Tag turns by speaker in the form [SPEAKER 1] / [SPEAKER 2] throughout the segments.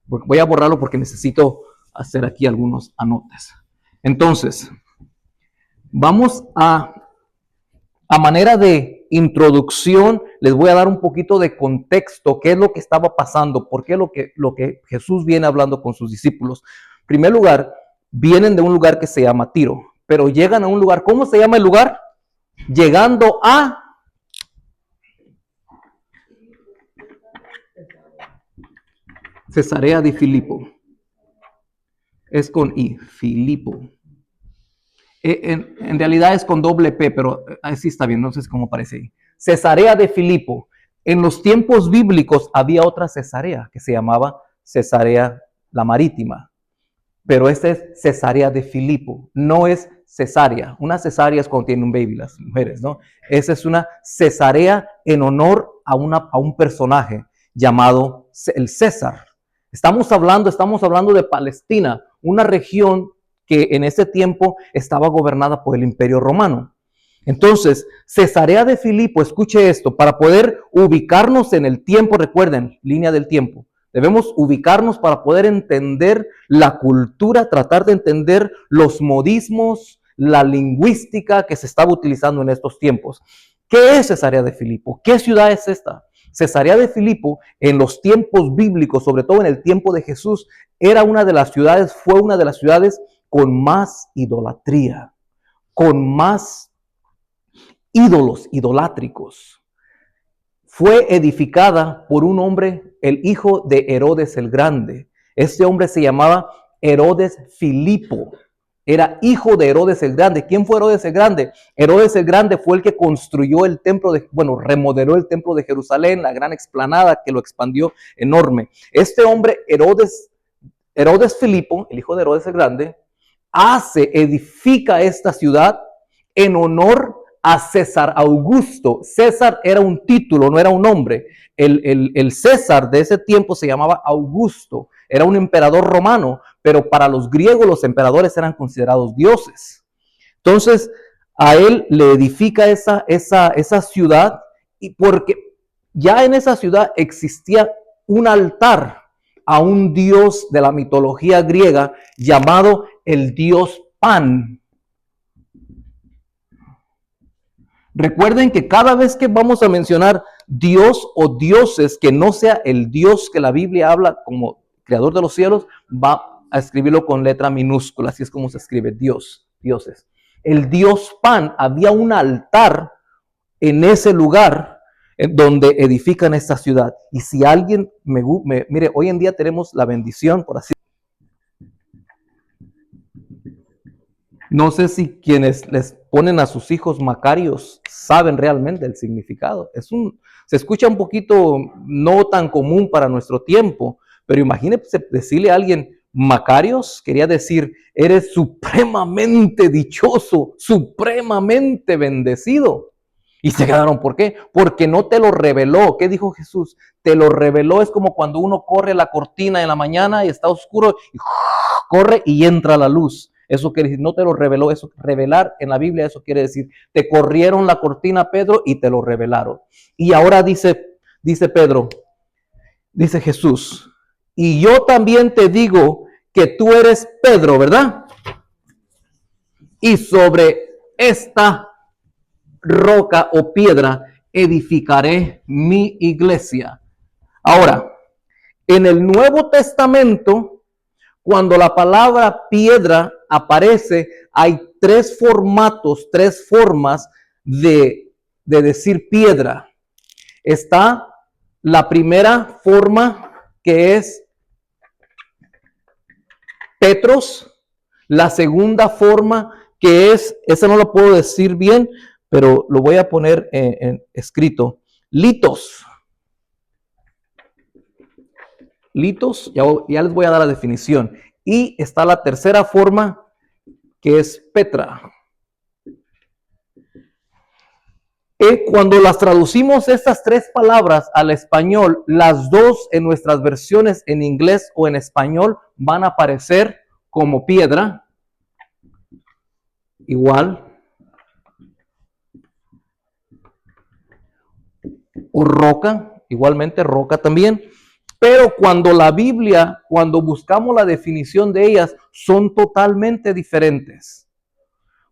[SPEAKER 1] Voy a borrarlo porque necesito hacer aquí algunos anotes. Entonces, vamos a manera de introducción, les voy a dar un poquito de contexto, qué es lo que estaba pasando, por qué lo que Jesús viene hablando con sus discípulos. En primer lugar, vienen de un lugar que se llama Tiro, pero llegan a un lugar, ¿cómo se llama el lugar? Llegando a Cesarea de Filipo. Es con I, Filipo. En realidad es con doble P, pero así está bien, no sé cómo parece ahí. Cesarea de Filipo. En los tiempos bíblicos había otra Cesarea que se llamaba Cesarea la Marítima, pero esta es Cesarea de Filipo, no es cesárea. Una cesárea es cuando tienen un baby las mujeres, ¿no? Esa es una Cesarea en honor a un personaje llamado el César. Estamos hablando de Palestina, una región que en ese tiempo estaba gobernada por el Imperio Romano. Entonces, Cesarea de Filipo, escuche esto, para poder ubicarnos en el tiempo, recuerden, línea del tiempo, debemos ubicarnos para poder entender la cultura, tratar de entender los modismos, la lingüística que se estaba utilizando en estos tiempos. ¿Qué es Cesarea de Filipo? ¿Qué ciudad es esta? Cesarea de Filipo, en los tiempos bíblicos, sobre todo en el tiempo de Jesús, fue una de las ciudades con más idolatría, con más ídolos idolátricos. Fue edificada por un hombre, el hijo de Herodes el Grande. Este hombre se llamaba Herodes Filipo. Era hijo de Herodes el Grande. ¿Quién fue Herodes el Grande? Herodes el Grande fue el que construyó remodeló el templo de Jerusalén, la gran explanada que lo expandió enorme. Este hombre, Herodes Filipo, el hijo de Herodes el Grande, edifica esta ciudad en honor a César Augusto. César era un título, no era un nombre. El César de ese tiempo se llamaba Augusto, era un emperador romano, pero para los griegos los emperadores eran considerados dioses. Entonces, a él le edifica esa ciudad, y porque ya en esa ciudad existía un altar a un dios de la mitología griega llamado el dios Pan. Recuerden que cada vez que vamos a mencionar Dios o dioses que no sea el Dios que la Biblia habla como creador de los cielos, va a escribirlo con letra minúscula, así es como se escribe Dios, dioses. El dios Pan, había un altar en ese lugar donde edifican esta ciudad. Y si alguien mire, hoy en día tenemos la bendición, por así. No sé si quienes les ponen a sus hijos Macarios saben realmente el significado. Se escucha un poquito no tan común para nuestro tiempo, pero imagínese decirle a alguien Macarios, quería decir, eres supremamente dichoso, supremamente bendecido. Y se quedaron, ¿por qué? Porque no te lo reveló. ¿Qué dijo Jesús? Te lo reveló, es como cuando uno corre la cortina en la mañana y está oscuro, y corre y entra la luz. Eso quiere decir, no te lo reveló. Eso, revelar en la Biblia, eso quiere decir, te corrieron la cortina, Pedro, y te lo revelaron. Y ahora dice Pedro, dice Jesús, y yo también te digo que tú eres Pedro, ¿verdad? Y sobre esta roca o piedra edificaré mi iglesia. Ahora, en el Nuevo Testamento, cuando la palabra piedra aparece, hay tres formas de decir piedra. Está la primera forma, que es Petros. La segunda forma, que es, esa no lo puedo decir bien, pero lo voy a poner en escrito, litos. Litos, ya les voy a dar la definición. Y está la tercera forma, que es Petra. Cuando las traducimos estas tres palabras al español, las dos en nuestras versiones en inglés o en español van a aparecer como piedra, igual, o roca, igualmente roca también, Pero cuando la Biblia, cuando buscamos la definición de ellas, son totalmente diferentes.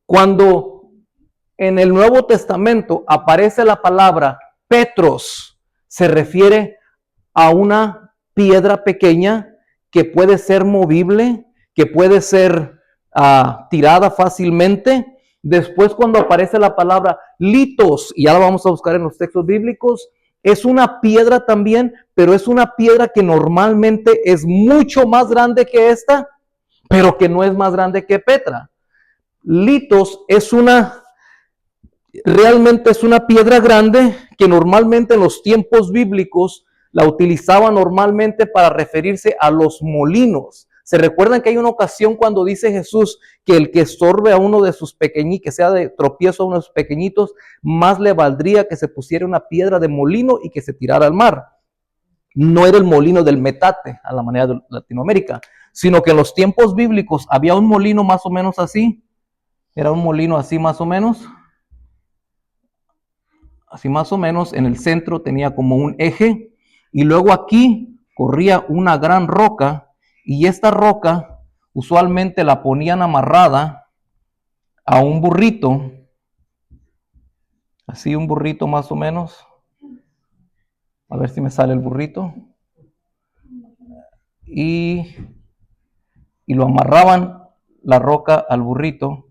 [SPEAKER 1] Cuando en el Nuevo Testamento aparece la palabra Petros, se refiere a una piedra pequeña que puede ser movible, que puede ser tirada fácilmente. Después, cuando aparece la palabra litos, y ya la vamos a buscar en los textos bíblicos, es una piedra también, pero es una piedra que normalmente es mucho más grande que esta, pero que no es más grande que Petra. Litos realmente es una piedra grande que normalmente en los tiempos bíblicos la utilizaban normalmente para referirse a los molinos. ¿Se recuerdan que hay una ocasión cuando dice Jesús que el que estorbe a uno de sus pequeñitos, que sea de tropiezo a uno de sus pequeñitos, más le valdría que se pusiera una piedra de molino y que se tirara al mar? No era el molino del metate, a la manera de Latinoamérica, sino que en los tiempos bíblicos había un molino más o menos así. Era un molino así más o menos. Así más o menos, en el centro tenía como un eje, y luego aquí corría una gran roca, y esta roca usualmente la ponían amarrada a un burrito, así un burrito más o menos. A ver si me sale el burrito. Y lo amarraban la roca al burrito.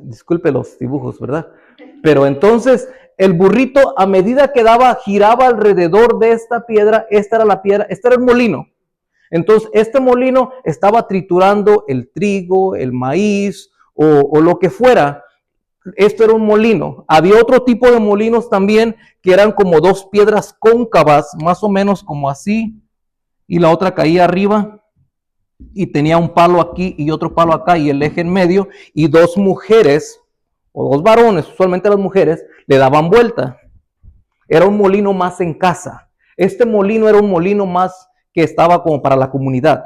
[SPEAKER 1] Disculpe los dibujos, ¿verdad? Pero entonces el burrito, a medida que giraba alrededor de esta piedra. Esta era la piedra, este era el molino. Entonces este molino estaba triturando el trigo, el maíz o lo que fuera. Esto era un molino. Había otro tipo de molinos también que eran como dos piedras cóncavas, más o menos como así, y la otra caía arriba y tenía un palo aquí y otro palo acá y el eje en medio, y dos mujeres o dos varones, usualmente las mujeres, le daban vuelta. Era un molino más en casa. Este molino era un molino más que estaba como para la comunidad,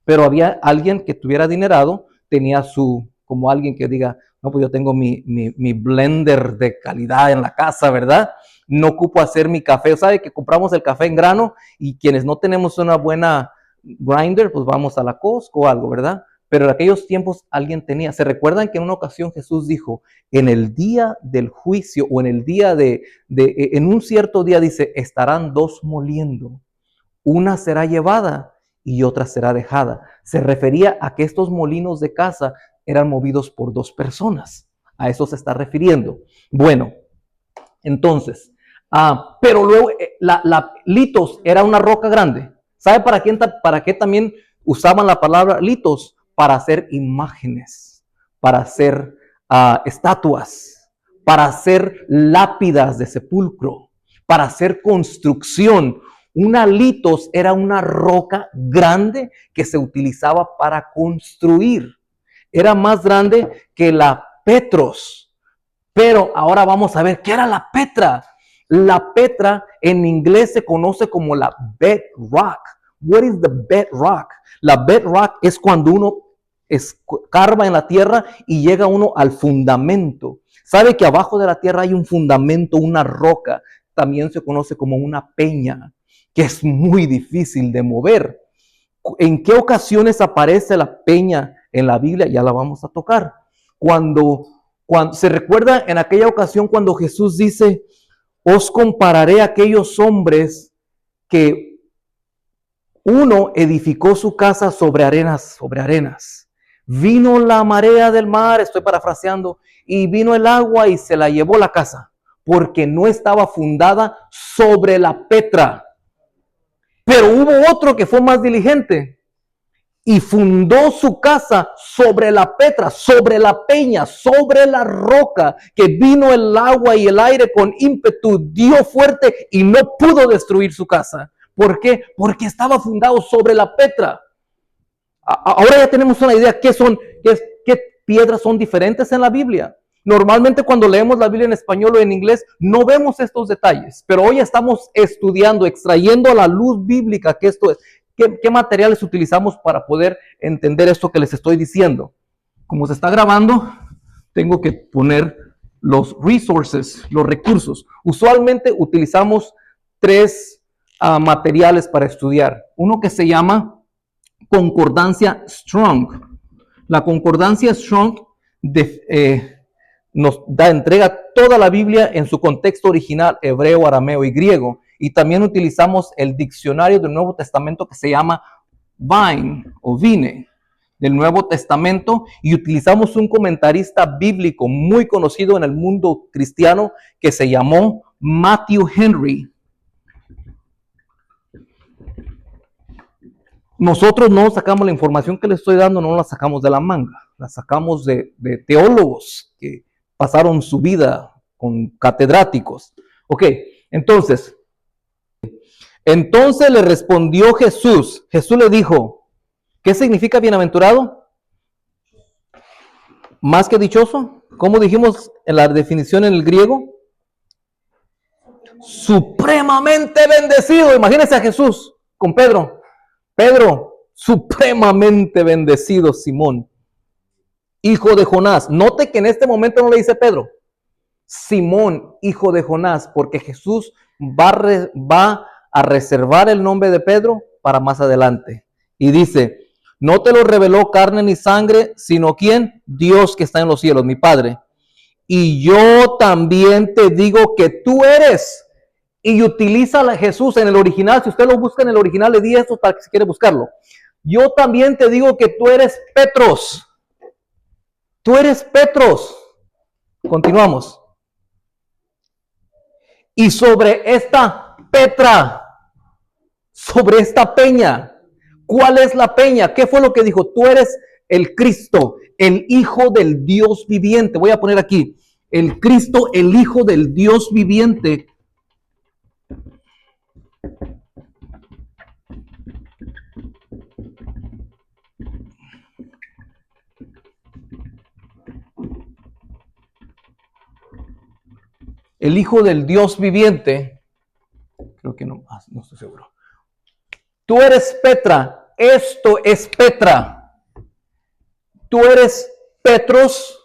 [SPEAKER 1] pero había alguien que tuviera adinerado, tenía como alguien que diga, no, pues yo tengo mi blender de calidad en la casa, ¿verdad? No ocupo hacer mi café. ¿Sabe que compramos el café en grano? Y quienes no tenemos una buena grinder, pues vamos a la Costco o algo, ¿verdad? Pero en aquellos tiempos alguien tenía. ¿Se recuerdan que en una ocasión Jesús dijo, en el día del juicio o en el día en un cierto día, dice, estarán dos moliendo, una será llevada y otra será dejada? Se refería a que estos molinos de casa eran movidos por dos personas. A eso se está refiriendo. Bueno, entonces, pero luego la litos era una roca grande. ¿Sabe para qué también usaban la palabra litos? Para hacer imágenes, para hacer estatuas, para hacer lápidas de sepulcro, para hacer construcción. Una litos era una roca grande que se utilizaba para construir. Era más grande que la Petros. Pero ahora vamos a ver, ¿qué era la Petra? La Petra en inglés se conoce como la bedrock. What is the bedrock? La bedrock es cuando uno escarba en la tierra y llega uno al fundamento. ¿Sabe que abajo de la tierra hay un fundamento, una roca? También se conoce como una peña, que es muy difícil de mover. ¿En qué ocasiones aparece la peña en la Biblia? Ya la vamos a tocar. Cuando se recuerda en aquella ocasión cuando Jesús dice, os compararé a aquellos hombres que uno edificó su casa sobre arenas, sobre arenas. Vino la marea del mar, estoy parafraseando, y vino el agua y se la llevó la casa, porque no estaba fundada sobre la Petra. Pero hubo otro que fue más diligente y fundó su casa sobre la Petra, sobre la peña, sobre la roca, que vino el agua y el aire con ímpetu, dio fuerte y no pudo destruir su casa. ¿Por qué? Porque estaba fundado sobre la Petra. Ahora ya tenemos una idea qué piedras son diferentes en la Biblia. Normalmente cuando leemos la Biblia en español o en inglés no vemos estos detalles, pero hoy estamos estudiando, extrayendo a la luz bíblica que esto es. ¿Qué materiales utilizamos para poder entender esto que les estoy diciendo? Como se está grabando, tengo que poner los resources, los recursos. Usualmente utilizamos tres materiales para estudiar. Uno que se llama Concordancia Strong. La Concordancia Strong entrega toda la Biblia en su contexto original, hebreo, arameo y griego. Y también utilizamos el diccionario del Nuevo Testamento que se llama Vine o Vine del Nuevo Testamento, y utilizamos un comentarista bíblico muy conocido en el mundo cristiano que se llamó Matthew Henry. Nosotros no sacamos la información que les estoy dando, no la sacamos de la manga, la sacamos de teólogos que pasaron su vida con catedráticos. Ok, entonces le respondió Jesús. Jesús le dijo, ¿qué significa bienaventurado? Más que dichoso. ¿Cómo dijimos en la definición en el griego? Supremamente bendecido. Imagínense a Jesús con Pedro. Pedro, supremamente bendecido Simón, hijo de Jonás. Note que en este momento no le dice Pedro, Simón, hijo de Jonás, porque Jesús va a reservar el nombre de Pedro para más adelante. Y dice, no te lo reveló carne ni sangre, sino ¿quién? Dios que está en los cielos, mi Padre. Y yo también te digo que tú eres. Y utiliza a Jesús en el original. Si usted lo busca en el original, le di esto para que si quiere buscarlo. Yo también te digo que tú eres Petros. Tú eres Petros. Continuamos. Y sobre esta Petra, sobre esta peña. ¿Cuál es la peña? ¿Qué fue lo que dijo? Tú eres el Cristo, el Hijo del Dios viviente. Voy a poner aquí, el Cristo, el Hijo del Dios viviente. El Hijo del Dios viviente. Creo que no estoy seguro. Tú eres Petra. Esto es Petra. Tú eres Petros.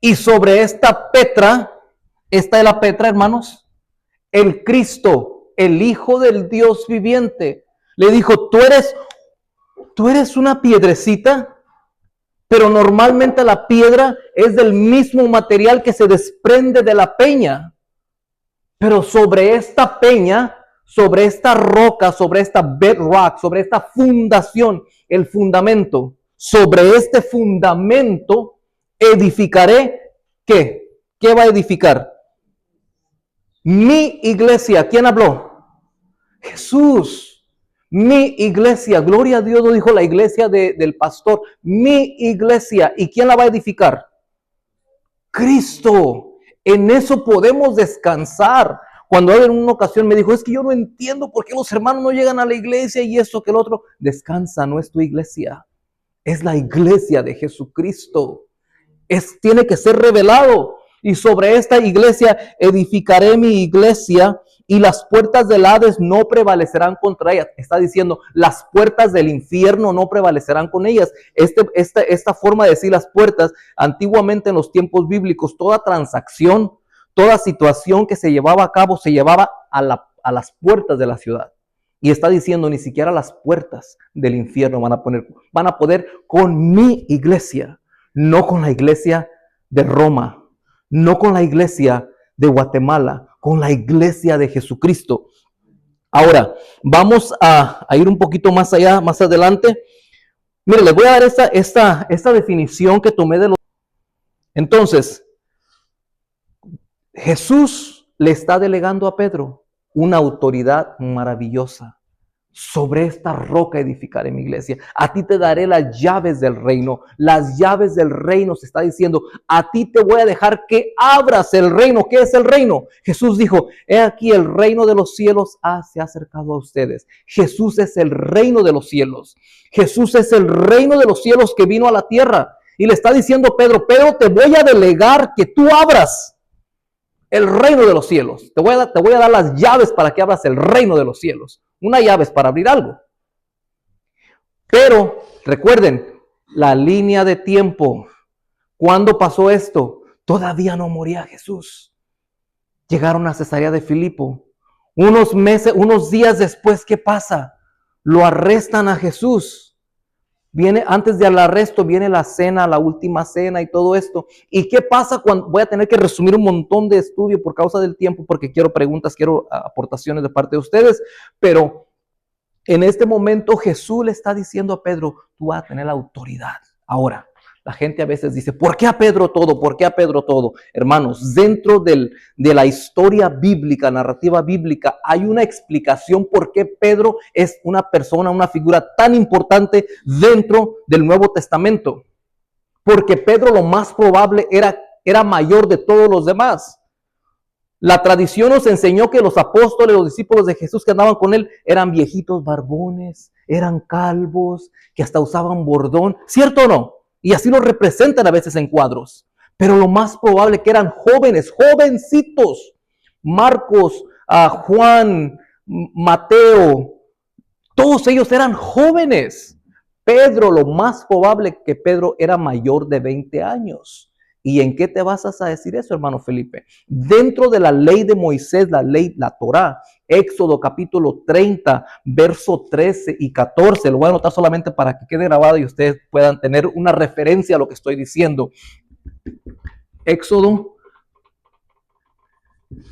[SPEAKER 1] Y sobre esta Petra, esta es la Petra, hermanos, el Cristo, el Hijo del Dios viviente. Le dijo, tú eres una piedrecita, pero normalmente la piedra es del mismo material que se desprende de la peña. Pero sobre esta peña, sobre esta roca, sobre esta bedrock, sobre esta fundación, el fundamento, sobre este fundamento edificaré, ¿qué? ¿Qué va a edificar? Mi iglesia. ¿Quién habló? Jesús. Mi iglesia. Gloria a Dios, lo dijo la iglesia del pastor. Mi iglesia. ¿Y quién la va a edificar? Cristo. En eso podemos descansar. Cuando en una ocasión me dijo, es que yo no entiendo por qué los hermanos no llegan a la iglesia y esto que el otro. Descansa, no es tu iglesia. Es la iglesia de Jesucristo. Tiene que ser revelado. Y sobre esta iglesia edificaré mi iglesia y las puertas del Hades no prevalecerán contra ella. Está diciendo, las puertas del infierno no prevalecerán con ellas. Esta forma de decir las puertas, antiguamente en los tiempos bíblicos, toda transacción, toda situación que se llevaba a cabo, se llevaba a las puertas de la ciudad. Y está diciendo, ni siquiera las puertas del infierno van a poder con mi iglesia, no con la iglesia de Roma, no con la iglesia de Guatemala, con la iglesia de Jesucristo. Ahora, vamos a ir un poquito más allá, más adelante. Mire, les voy a dar esta definición que tomé de los... Entonces, Jesús le está delegando a Pedro una autoridad maravillosa. Sobre esta roca edificaré mi iglesia. A ti te daré las llaves del reino. Las llaves del reino se está diciendo. A ti te voy a dejar que abras el reino. ¿Qué es el reino? Jesús dijo, he aquí el reino de los cielos se ha acercado a ustedes. Jesús es el reino de los cielos. Jesús es el reino de los cielos que vino a la tierra. Y le está diciendo Pedro, te voy a delegar que tú abras el reino de los cielos. Te voy a dar las llaves para que abras el reino de los cielos. Una llave es para abrir algo. Pero recuerden, la línea de tiempo. ¿Cuándo pasó esto? Todavía no moría Jesús. Llegaron a Cesarea de Filipo. Unos meses, unos días después, ¿qué pasa? Lo arrestan a Jesús. Viene, antes del arresto, viene la cena, la última cena y todo esto. ¿Y qué pasa cuando voy a tener que resumir un montón de estudio por causa del tiempo? Porque quiero preguntas, quiero aportaciones de parte de ustedes. Pero en este momento Jesús le está diciendo a Pedro, tú vas a tener la autoridad. Ahora, la gente a veces dice, ¿por qué a Pedro todo? ¿Por qué a Pedro todo? Hermanos, dentro de la historia bíblica, narrativa bíblica, hay una explicación por qué Pedro es una persona, una figura tan importante dentro del Nuevo Testamento. Porque Pedro lo más probable era mayor de todos los demás. La tradición nos enseñó que los apóstoles, los discípulos de Jesús que andaban con él, eran viejitos barbones, eran calvos, que hasta usaban bordón. ¿Cierto o no? Y así lo representan a veces en cuadros. Pero lo más probable que eran jóvenes, jovencitos. Marcos, Juan, Mateo, todos ellos eran jóvenes. Pedro, lo más probable que Pedro era mayor de 20 años. ¿Y en qué te basas a decir eso, hermano Felipe? Dentro de la ley de Moisés, la ley, la Torá, Éxodo capítulo 30, verso 13 y 14, lo voy a anotar solamente para que quede grabado y ustedes puedan tener una referencia a lo que estoy diciendo. Éxodo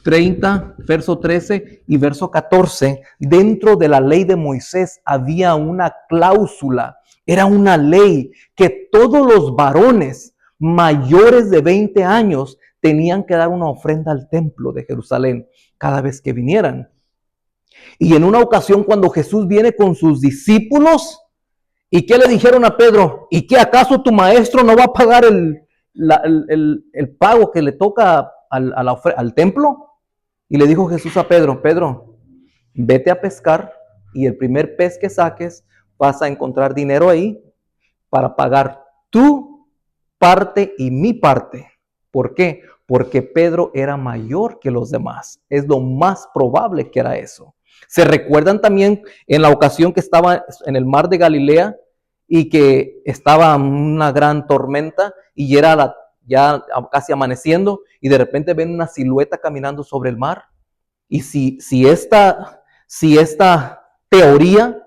[SPEAKER 1] 30, verso 13 y verso 14, dentro de la ley de Moisés había una cláusula, era una ley que todos los varones mayores de 20 años tenían que dar una ofrenda al templo de Jerusalén cada vez que vinieran. Y en una ocasión cuando Jesús viene con sus discípulos, ¿y qué le dijeron a Pedro? ¿Y qué acaso tu maestro no va a pagar el pago que le toca al templo? Y le dijo Jesús a Pedro, Pedro, vete a pescar y el primer pez que saques vas a encontrar dinero ahí para pagar tu parte y mi parte. ¿Por qué? Porque Pedro era mayor que los demás. Es lo más probable que era eso. Se recuerdan también en la ocasión que estaba en el mar de Galilea y que estaba una gran tormenta y era ya casi amaneciendo y de repente ven una silueta caminando sobre el mar. Y si esta teoría,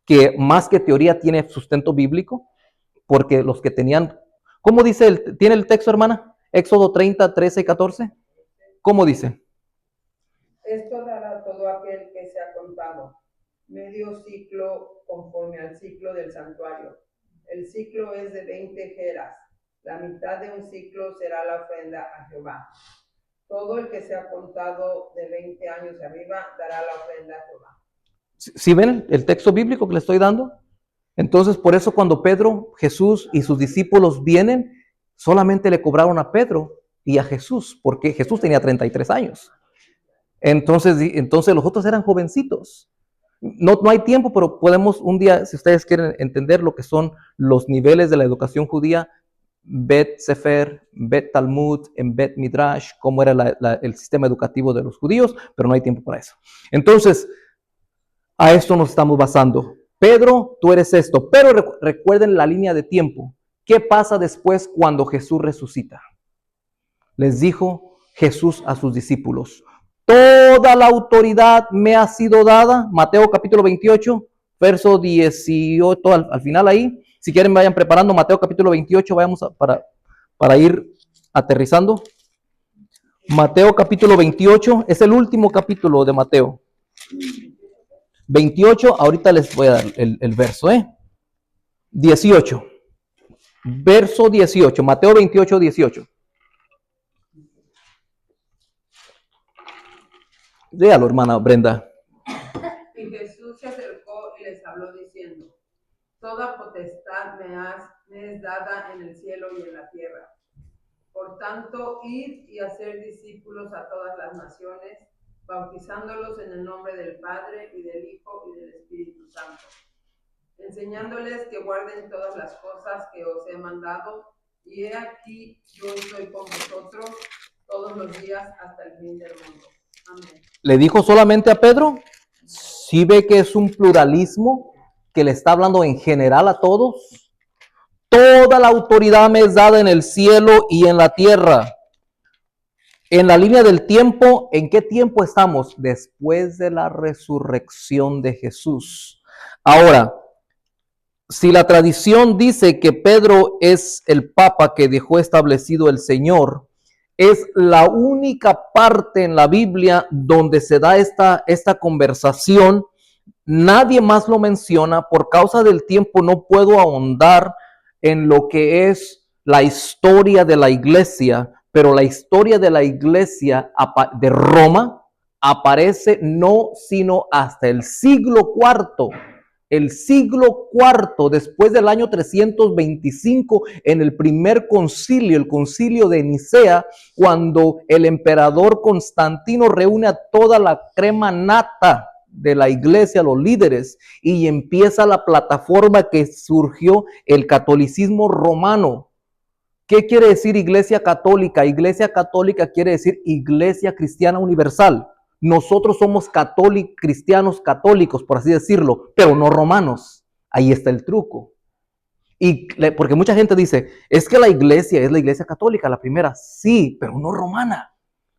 [SPEAKER 1] que más que teoría tiene sustento bíblico, porque los que tenían, ¿cómo dice? ¿Tiene el texto, hermana? Éxodo 30, 13 y 14. ¿Cómo dice?
[SPEAKER 2] Esto dará todo aquel que se ha contado, medio ciclo conforme al ciclo del santuario. El ciclo es de 20 geras. La mitad de un ciclo será la ofrenda a Jehová. Todo el que se ha contado de 20 años arriba dará la ofrenda a Jehová.
[SPEAKER 1] ¿Sí ven el texto bíblico que le estoy dando? Entonces, por eso cuando Pedro, Jesús y sus discípulos vienen, solamente le cobraron a Pedro y a Jesús, porque Jesús tenía 33 años. Entonces los otros eran jovencitos. No hay tiempo, pero podemos un día, si ustedes quieren entender lo que son los niveles de la educación judía, Bet Sefer, Bet Talmud, en Bet Midrash, cómo era el sistema educativo de los judíos, pero no hay tiempo para eso. Entonces, a esto nos estamos basando. Pedro, tú eres esto, pero recuerden la línea de tiempo. ¿Qué pasa después cuando Jesús resucita? Les dijo Jesús a sus discípulos, toda la autoridad me ha sido dada. Mateo capítulo 28, verso 18, al final ahí. Si quieren vayan preparando Mateo capítulo 28, vayamos para ir aterrizando. Mateo capítulo 28, es el último capítulo de Mateo. 28, ahorita les voy a dar el verso, 18. Verso 18, Mateo 28, 18. Léalo, hermana Brenda.
[SPEAKER 2] Y Jesús se acercó y les habló diciendo, toda potestad me es dada en el cielo y en la tierra. Por tanto, id y hacer discípulos a todas las naciones, bautizándolos en el nombre del Padre y del Hijo y del Espíritu Santo, enseñándoles que guarden todas las cosas que os he mandado, y he aquí yo estoy con vosotros todos los días hasta el fin del mundo. Amén.
[SPEAKER 1] ¿Le dijo solamente a Pedro? ¿Sí ve que es un pluralismo que le está hablando en general a todos? Toda la autoridad me es dada en el cielo y en la tierra. En la línea del tiempo, ¿en qué tiempo estamos? Después de la resurrección de Jesús. Ahora, si la tradición dice que Pedro es el papa que dejó establecido el Señor, es la única parte en la Biblia donde se da esta conversación. Nadie más lo menciona. Por causa del tiempo no puedo ahondar en lo que es la historia de la iglesia, pero la historia de la iglesia de Roma aparece no sino hasta el siglo IV. El siglo IV, después del año 325, en el primer concilio, el concilio de Nicea, cuando el emperador Constantino reúne a toda la crema nata de la iglesia, los líderes, y empieza la plataforma que surgió el catolicismo romano. ¿Qué quiere decir iglesia católica? Iglesia católica quiere decir iglesia cristiana universal. Nosotros somos cristianos católicos, por así decirlo, pero no romanos. Ahí está el truco. Y porque mucha gente dice, es que la iglesia es la iglesia católica, la primera. Sí, pero no romana.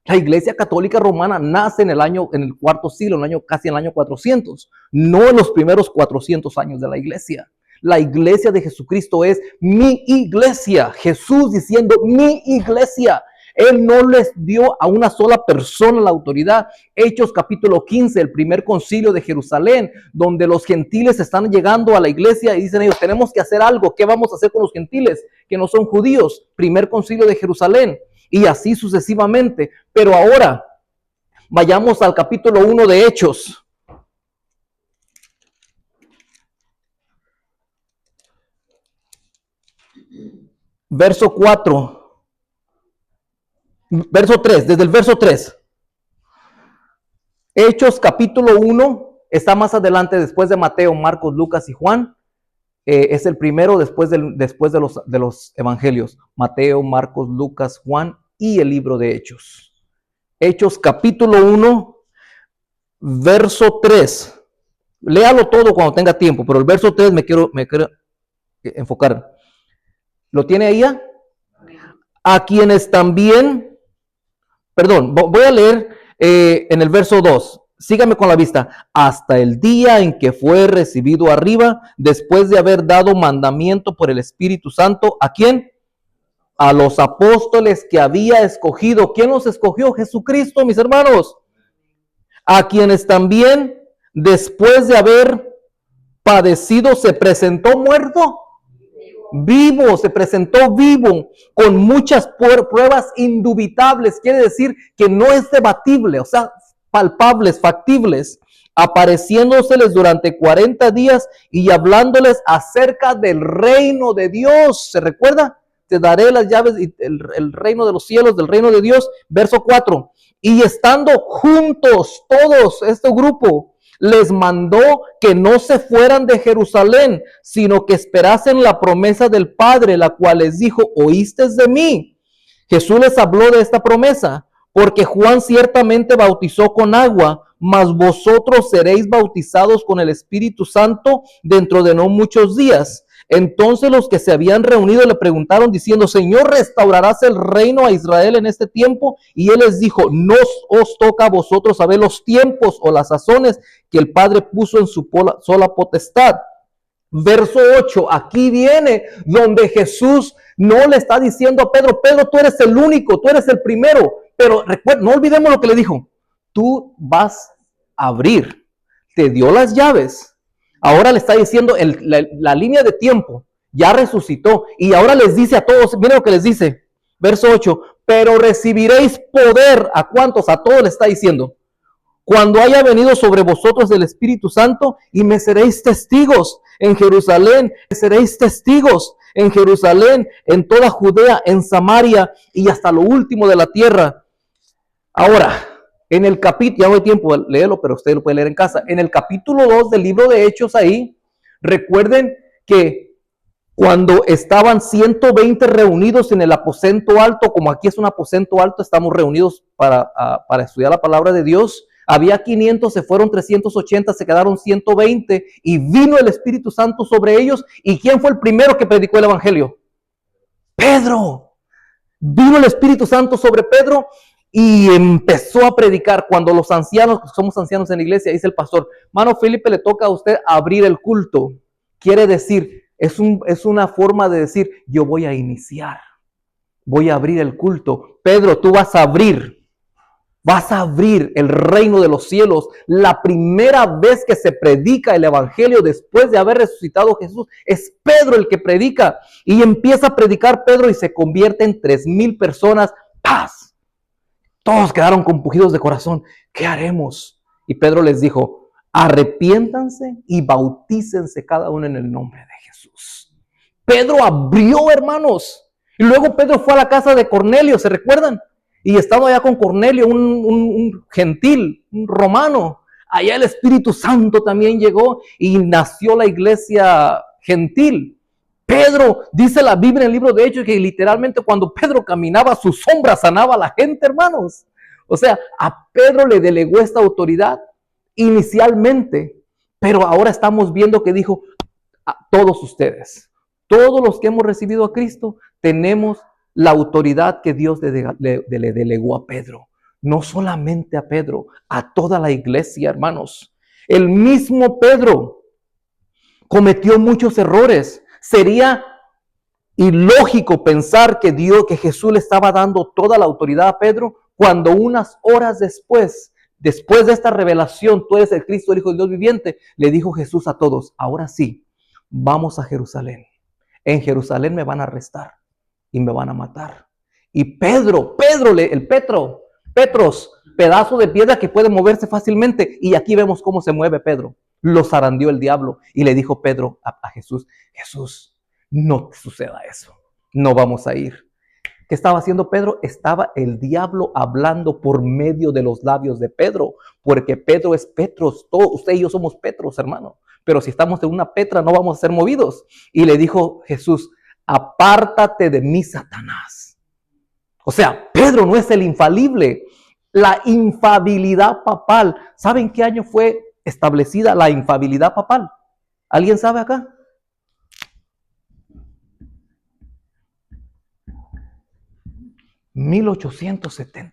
[SPEAKER 1] La iglesia católica romana nace en el cuarto siglo, casi en el año 400, no en los primeros 400 años de la iglesia. La iglesia de Jesucristo es mi iglesia. Jesús diciendo mi iglesia. Él no les dio a una sola persona la autoridad. Hechos capítulo 15, el primer concilio de Jerusalén, donde los gentiles están llegando a la iglesia y dicen ellos, tenemos que hacer algo. ¿Qué vamos a hacer con los gentiles que no son judíos? Primer concilio de Jerusalén. Y así sucesivamente. Pero ahora, vayamos al capítulo 1 de Hechos. Verso 4. Verso 3, desde el verso 3. Hechos capítulo 1 está más adelante, después de Mateo, Marcos, Lucas y Juan. Es el primero después de los evangelios. Mateo, Marcos, Lucas, Juan y el libro de Hechos. Hechos capítulo 1, verso 3. Léalo todo cuando tenga tiempo, pero el verso 3 me quiero enfocar. ¿Lo tiene ahí ya? A quienes también, voy a leer en el verso 2. Sígame con la vista. Hasta el día en que fue recibido arriba, después de haber dado mandamiento por el Espíritu Santo. ¿A quién? A los apóstoles que había escogido. ¿Quién los escogió? Jesucristo, mis hermanos. A quienes también, después de haber padecido, se presentó muerto. Vivo, se presentó vivo, con muchas pruebas indubitables, quiere decir que no es debatible, o sea, palpables, factibles, apareciéndoseles durante 40 días y hablándoles acerca del reino de Dios. ¿Se recuerda? Te daré las llaves y el reino de los cielos, del reino de Dios. Verso 4. Y estando juntos todos, este grupo, les mandó que no se fueran de Jerusalén, sino que esperasen la promesa del Padre, la cual les dijo, ¿oíste de mí? Jesús les habló de esta promesa, porque Juan ciertamente bautizó con agua, mas vosotros seréis bautizados con el Espíritu Santo dentro de no muchos días. Entonces los que se habían reunido le preguntaron diciendo, Señor, ¿restaurarás el reino a Israel en este tiempo? Y él les dijo, no os toca a vosotros saber los tiempos o las sazones que el Padre puso en su sola potestad. Verso 8, aquí viene donde Jesús no le está diciendo a Pedro, Pedro, tú eres el único, tú eres el primero. Pero recuerda, no olvidemos lo que le dijo, tú vas a abrir, te dio las llaves. Ahora le está diciendo la línea de tiempo, ya resucitó. Y ahora les dice a todos, miren lo que les dice, verso 8, pero recibiréis poder. ¿A cuántos? A todos les está diciendo. Cuando haya venido sobre vosotros el Espíritu Santo y me seréis testigos en Jerusalén, seréis testigos en Jerusalén, en toda Judea, en Samaria y hasta lo último de la tierra. Ahora, en el capítulo, ya no hay tiempo de leerlo, pero usted lo puede leer en casa. En el capítulo 2 del libro de Hechos ahí, recuerden que cuando estaban 120 reunidos en el aposento alto, como aquí es un aposento alto, estamos reunidos para estudiar la palabra de Dios. Había 500, se fueron 380, se quedaron 120 y vino el Espíritu Santo sobre ellos. ¿Y quién fue el primero que predicó el Evangelio? Pedro. Vino el Espíritu Santo sobre Pedro. y empezó a predicar. Cuando los ancianos, somos ancianos en la iglesia, dice el pastor, mano Felipe, le toca a usted abrir el culto. Quiere decir, es una forma de decir, yo voy a iniciar, voy a abrir el culto. Pedro, tú vas a abrir el reino de los cielos. La primera vez que se predica el evangelio después de haber resucitado Jesús, es Pedro el que predica. Y empieza a predicar Pedro y se convierte en 3,000 personas. ¡Paz! Todos quedaron compungidos de corazón. ¿Qué haremos? Y Pedro les dijo, arrepiéntanse y bautícense cada uno en el nombre de Jesús. Pedro abrió, hermanos. Y luego Pedro fue a la casa de Cornelio, ¿se recuerdan? Y estando allá con Cornelio, un gentil, un romano, allá el Espíritu Santo también llegó y nació la iglesia gentil. Pedro, dice la Biblia en el libro de Hechos, que literalmente cuando Pedro caminaba, su sombra sanaba a la gente, hermanos. O sea, a Pedro le delegó esta autoridad inicialmente, pero ahora estamos viendo que dijo, a todos ustedes, todos los que hemos recibido a Cristo, tenemos la autoridad que Dios le delegó a Pedro. No solamente a Pedro, a toda la iglesia, hermanos. El mismo Pedro cometió muchos errores. Sería ilógico pensar que Jesús le estaba dando toda la autoridad a Pedro cuando unas horas después de esta revelación, tú eres el Cristo, el Hijo del Dios viviente, le dijo Jesús a todos, ahora sí, vamos a Jerusalén. En Jerusalén me van a arrestar y me van a matar. Y Petros, pedazo de piedra que puede moverse fácilmente. Y aquí vemos cómo se mueve Pedro. Lo zarandeó el diablo y le dijo Pedro a Jesús, Jesús, no te suceda eso, no vamos a ir. ¿Qué estaba haciendo Pedro? Estaba el diablo hablando por medio de los labios de Pedro, porque Pedro es Petros, usted y yo somos Petros, hermano, pero si estamos en una Petra no vamos a ser movidos. Y le dijo Jesús, apártate de mí, Satanás. O sea, Pedro no es el infalible. La infabilidad papal. ¿Saben qué año fue establecida la infabilidad papal? ¿Alguien sabe acá? ¿1870?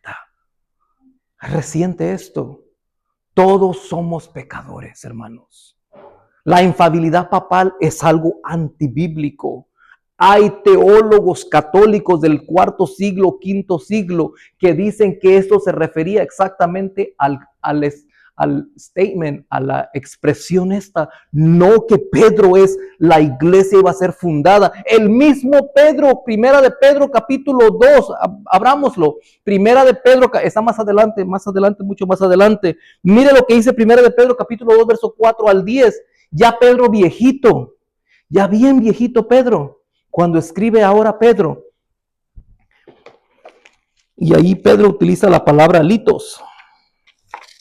[SPEAKER 1] Reciente esto. Todos somos pecadores, hermanos. La infabilidad papal es algo antibíblico. Hay teólogos católicos del cuarto siglo, quinto siglo, que dicen que esto se refería exactamente al statement, a la expresión esta. No que Pedro es la iglesia iba a ser fundada. El mismo Pedro, primera de Pedro capítulo 2, abrámoslo. Primera de Pedro, está más adelante, mucho más adelante. Mire lo que dice primera de Pedro capítulo 2, verso 4 al 10. Ya Pedro viejito, ya bien viejito Pedro. Cuando escribe ahora Pedro, y ahí Pedro utiliza la palabra litos.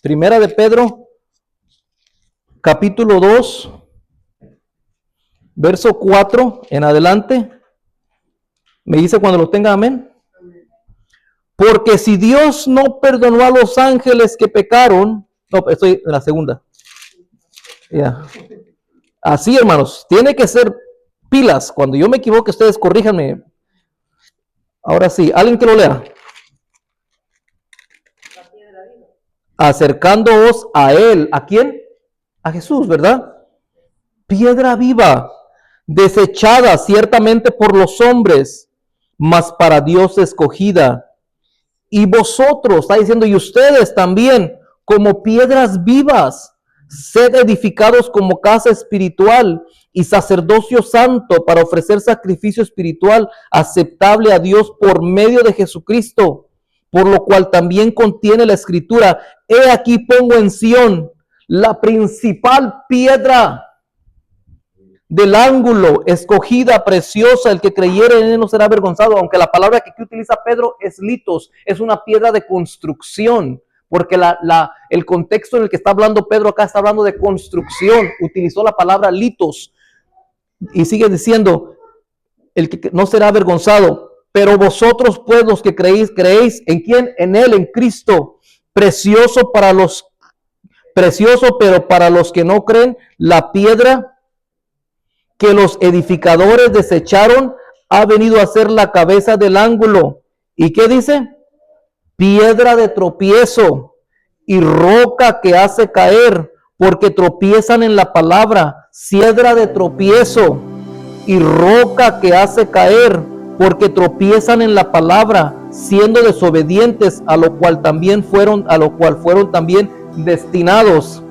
[SPEAKER 1] Primera de Pedro, capítulo 2, verso 4 en adelante. Me dice cuando lo tenga, amén. Porque si Dios no perdonó a los ángeles que pecaron, no, estoy en la segunda. Ya. Así, hermanos, tiene que ser pilas. Cuando yo me equivoque, ustedes corríjanme. Ahora sí, alguien que lo lea. Acercándoos a Él. ¿A quién? A Jesús, ¿verdad? Piedra viva, desechada ciertamente por los hombres, mas para Dios escogida. Y vosotros, está diciendo, y ustedes también, como piedras vivas, sed edificados como casa espiritual y sacerdocio santo para ofrecer sacrificio espiritual aceptable a Dios por medio de Jesucristo, por lo cual también contiene la escritura, he aquí pongo en Sión la principal piedra del ángulo, escogida, preciosa, el que creyere en él no será avergonzado, aunque la palabra que aquí utiliza Pedro es litos, es una piedra de construcción, porque el contexto en el que está hablando Pedro acá está hablando de construcción, utilizó la palabra litos, y sigue diciendo, el que no será avergonzado, pero vosotros pues los que creéis ¿en quién? En él, en Cristo, precioso pero para los que no creen, la piedra que los edificadores desecharon ha venido a ser la cabeza del ángulo. ¿Y qué dice? piedra de tropiezo y roca que hace caer, porque tropiezan en la palabra. Piedra de tropiezo y roca que hace caer, porque tropiezan en la palabra, siendo desobedientes, a lo cual fueron también destinados.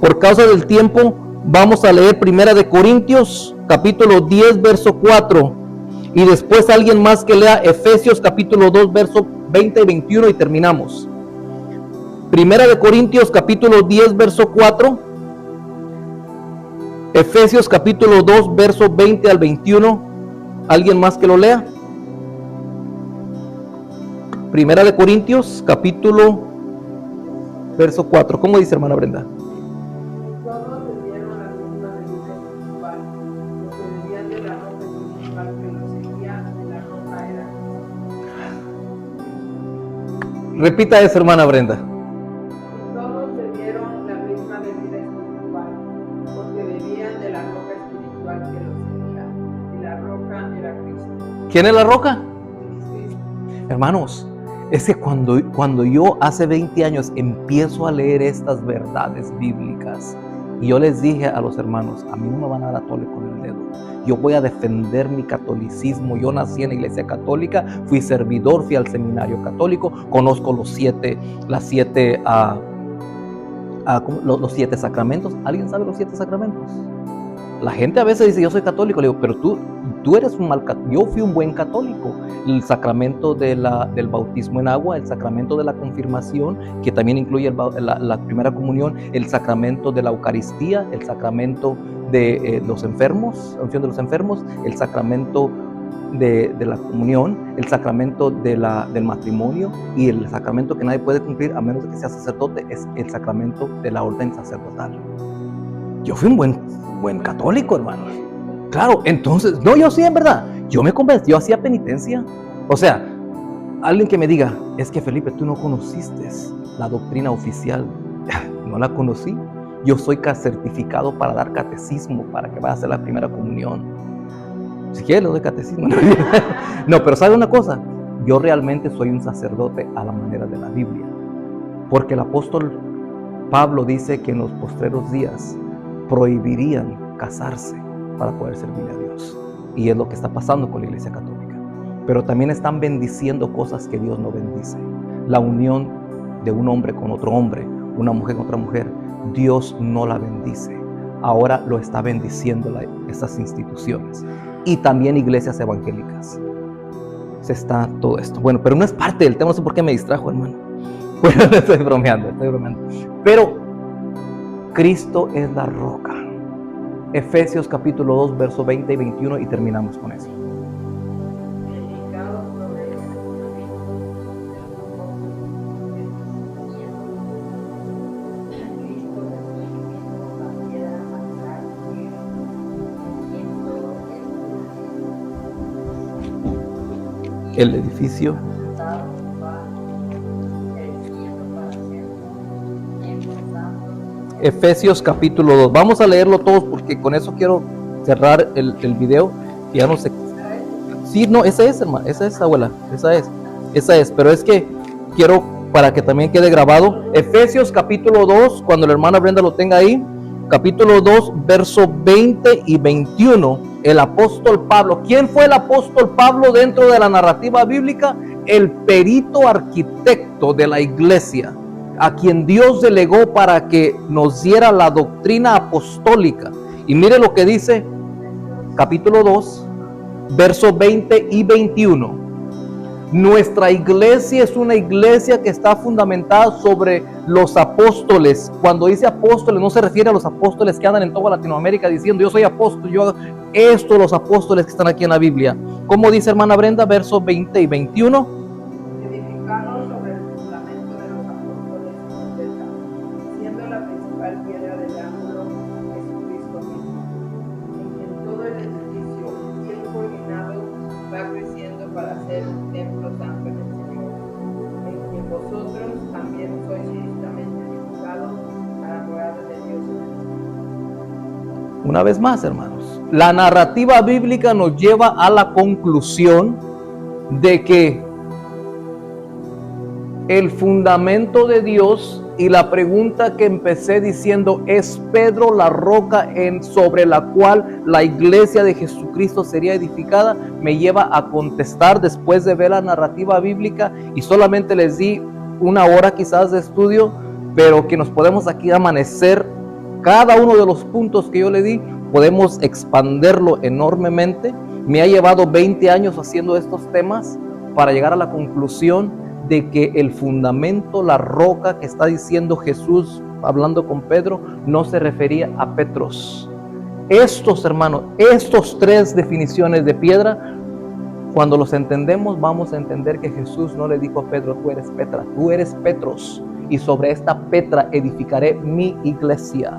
[SPEAKER 1] Por causa del tiempo, vamos a leer 1 Corintios, capítulo 10, verso 4. Y después alguien más que lea Efesios, capítulo 2, verso 20 y 21 y terminamos. 1 Corintios, capítulo 10, verso 4. Efesios, capítulo 2, verso 20 al 21. ¿Alguien más que lo lea? 1 Corintios, capítulo, verso 4. ¿Cómo dice, hermana Brenda?
[SPEAKER 2] Todos bebieron la misma bebida espiritual, porque bebían de la roca espiritual que los seguía, y la roca era Cristo.
[SPEAKER 1] Repita eso, hermana Brenda.
[SPEAKER 2] Todos bebieron la misma bebida espiritual, porque bebían de la roca espiritual que los seguía, y la roca era Cristo.
[SPEAKER 1] ¿Quién es la roca?
[SPEAKER 2] Cristo.
[SPEAKER 1] Hermanos, es que cuando yo hace 20 años empiezo a leer estas verdades bíblicas, y yo les dije a los hermanos, a mí no me van a dar tole con el dedo. Yo voy a defender mi catolicismo. Yo nací en la iglesia católica, fui servidor, fui al seminario católico, conozco los siete sacramentos. ¿Alguien sabe los 7 sacramentos? La gente a veces dice, yo soy católico. Le digo, pero tú eres un mal católico. Yo fui un buen católico. El sacramento del bautismo en agua, el sacramento de la confirmación, que también incluye la primera comunión, el sacramento de la Eucaristía, el sacramento de los enfermos, la unción de los enfermos, el sacramento de la comunión, el sacramento del matrimonio, y el sacramento que nadie puede cumplir a menos de que sea sacerdote es el sacramento de la orden sacerdotal. Yo fui un buen católico, hermano. Claro, entonces, no, yo sí, en verdad, yo me convencí, yo hacía penitencia. O sea, alguien que me diga, es que Felipe, tú no conociste la doctrina oficial. No la conocí. Yo soy certificado para dar catecismo, para que vaya a hacer la primera comunión. Si quieres, le doy catecismo. No, pero ¿sabe una cosa? Yo realmente soy un sacerdote a la manera de la Biblia. Porque el apóstol Pablo dice que en los postreros días prohibirían casarse para poder servirle a Dios. Y es lo que está pasando con la iglesia católica. Pero también están bendiciendo cosas que Dios no bendice. La unión de un hombre con otro hombre, una mujer con otra mujer, Dios no la bendice. Ahora lo está bendiciendo esas instituciones. Y también iglesias evangélicas. Se está todo esto. Bueno, pero no es parte del tema, no sé por qué me distrajo, hermano. Bueno, estoy bromeando. Pero Cristo es la roca. Efesios capítulo 2, verso 20 y 21 y terminamos con eso. El edificio. Efesios capítulo 2. Vamos a leerlo todos porque con eso quiero cerrar el video. Ya no sé. Sí, no, esa es, hermano. Esa es, abuela. Esa es. Pero es que quiero para que también quede grabado. Efesios capítulo 2, cuando la hermana Brenda lo tenga ahí. Capítulo 2, verso 20 y 21. El apóstol Pablo. ¿Quién fue el apóstol Pablo dentro de la narrativa bíblica? El perito arquitecto de la iglesia, a quien Dios delegó para que nos diera la doctrina apostólica. Y mire lo que dice capítulo 2, versos 20 y 21. Nuestra iglesia es una iglesia que está fundamentada sobre los apóstoles. Cuando dice apóstoles, no se refiere a los apóstoles que andan en toda Latinoamérica diciendo yo soy apóstol, yo hago esto, los apóstoles que están aquí en la Biblia. ¿Cómo dice, hermana Brenda? Versos 20 y 21.
[SPEAKER 2] Edificados sobre el fundamento de los apóstoles y profetas, siendo la principal piedra del ángulo Jesucristo mismo, en quien todo el edificio, bien coordinado, va creciendo para ser un templo santo en el Señor, en quien vosotros también sois justamente edificados para morada de Dios en el Espíritu.
[SPEAKER 1] Una vez más, hermanos, la narrativa bíblica nos lleva a la conclusión de que el fundamento de Dios, y la pregunta que empecé diciendo, ¿es Pedro la roca sobre la cual la iglesia de Jesucristo sería edificada? Me lleva a contestar después de ver la narrativa bíblica, y solamente les di una hora quizás de estudio, pero que nos podemos aquí amanecer. Cada uno de los puntos que yo le di, podemos expanderlo enormemente. Me ha llevado 20 años haciendo estos temas para llegar a la conclusión de que el fundamento, la roca que está diciendo Jesús hablando con Pedro, no se refería a Petros. Estos, hermanos, estos 3 definiciones de piedra, cuando los entendemos, vamos a entender que Jesús no le dijo a Pedro, tú eres Petra, tú eres Petros, y sobre esta Petra edificaré mi iglesia.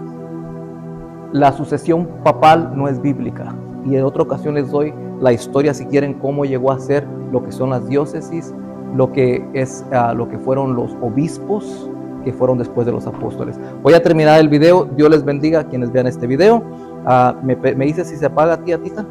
[SPEAKER 1] La sucesión papal no es bíblica, y en otra ocasión les doy la historia, si quieren, cómo llegó a ser lo que son las diócesis, lo que fueron los obispos que fueron después de los apóstoles. Voy a terminar el video. Dios les bendiga a quienes vean este video. Me dice si se apaga, tía Tita.